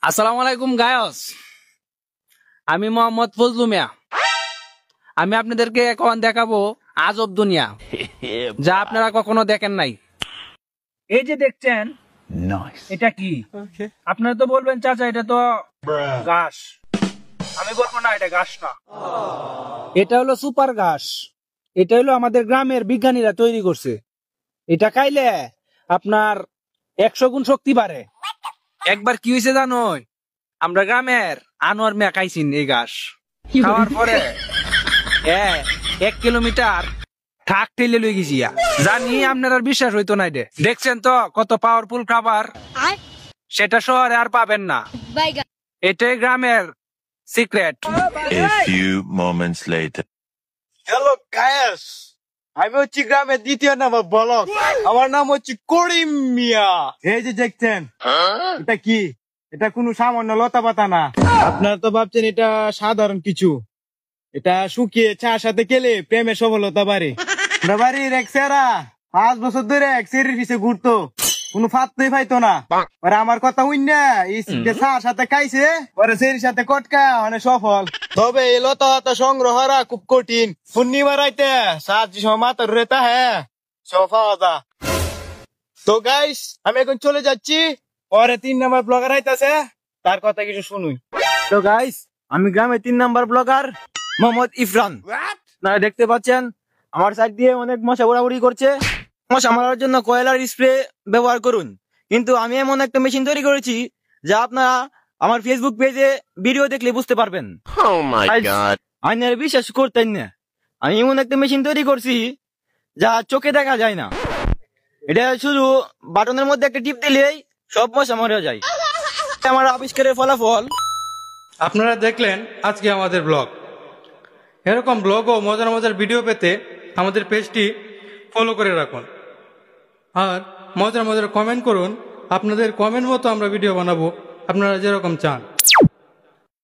আসসালামু আলাইকুম গায়স, আমি মোহাম্মদ ফজলু মিয়া। আমি আপনাদেরকে এখন দেখাবো আজব দুনিয়া, যা আপনারা কখনো দেখেন নাই। এই যে দেখছেন, এটা কি? আপনারা তো বলবেন চাচা এটা তো ঘাস। আমি বলবো না, এটা ঘাস না, এটা হলো সুপার ঘাস। এটা হলো আমাদের গ্রামের বিজ্ঞানীরা তৈরি করছে। এটা খাইলে আপনার 100 গুণ শক্তি বাড়ে। একবার কি হয়েছে জানো, আমরা গ্রামের আনোয়ার মিয়া খাইছেন এই ঘাস। খাওয়ার পরে 1 কিলোমিটার ঠাক ঠেলে লই গেছি। জানি আপনার আর বিশ্বাস হইতো না। দেখছেন তো কত পাওয়ারফুল খাবার, সেটা শহরে আর পাবেন না। এটাই গ্রামের secret. A few moments later. Hello guys, আমি হচ্ছি গ্রামের দ্বিতীয় নাম্বার ব্লক। আমার নাম হচ্ছে করিম মিয়া। এই যে দেখছেন, এটা কি? এটা কোনো সামান্য লতা পাতা না। আপনারা তো ভাবছেন এটা সাধারণ কিছু। এটা শুকিয়ে চার সাথে খেলে প্রেমে সফলতা বাড়ে। আমরা বাড়ির এক সেরা 5 বছর ধরে এক সেরির পিছে ঘুরতো, কোনো ফাত্তই পাইতো না। পরে আমার কথা উইন্না চার সাথে খাইছে, পরে সেরির সাথে কটকা মানে সফল। তবে এই লতা পাতা সংগ্রহ করা খুব কঠিন। পূর্ণিমা রাইতে সাজি মাথা রেতা হ্যাঁ সব পাওয়া যা। তো গাইস, আমি এখন চলে যাচ্ছি। পরে 3 নাম্বার ব্লগার আইতাছে, তার কথা কিছু শুনুই। তো গাইস, আমি গ্রামের 3 নাম্বার ব্লগার মোহাম্মদ ইফরান। আপনারা দেখতে পাচ্ছেন আমার সাইড দিয়ে অনেক মশা উড়াউড়ি করছে। মশা মারার জন্য কয়লার স্প্রে ব্যবহার করুন, কিন্তু আমি এমন একটা মেশিন তৈরি করেছি যা আপনারা আমার ফেসবুক পেজে ভিডিও দেখলে বুঝতে পারবেন। আপনারা বিশ্বাস করতেন না, আমি এমন একটা মেশিন তৈরি করছি যা চোখে দেখা যায় না। এটা শুধু বাটনের মধ্যে একটা টিপ দিলেই সব মশা মরে যায়। আমার আবিষ্কারের ফলাফল। আপনারা দেখলেন আজকে আমাদের ব্লগ। এরকম ব্লগ ও মজার মজার ভিডিও পেতে আমাদের পেজটি ফলো করে রাখুন, আর মজার মজার কমেন্ট করুন। আপনাদের কমেন্ট মতো আমরা ভিডিও বানাবো, আপনারা যেরকম চান।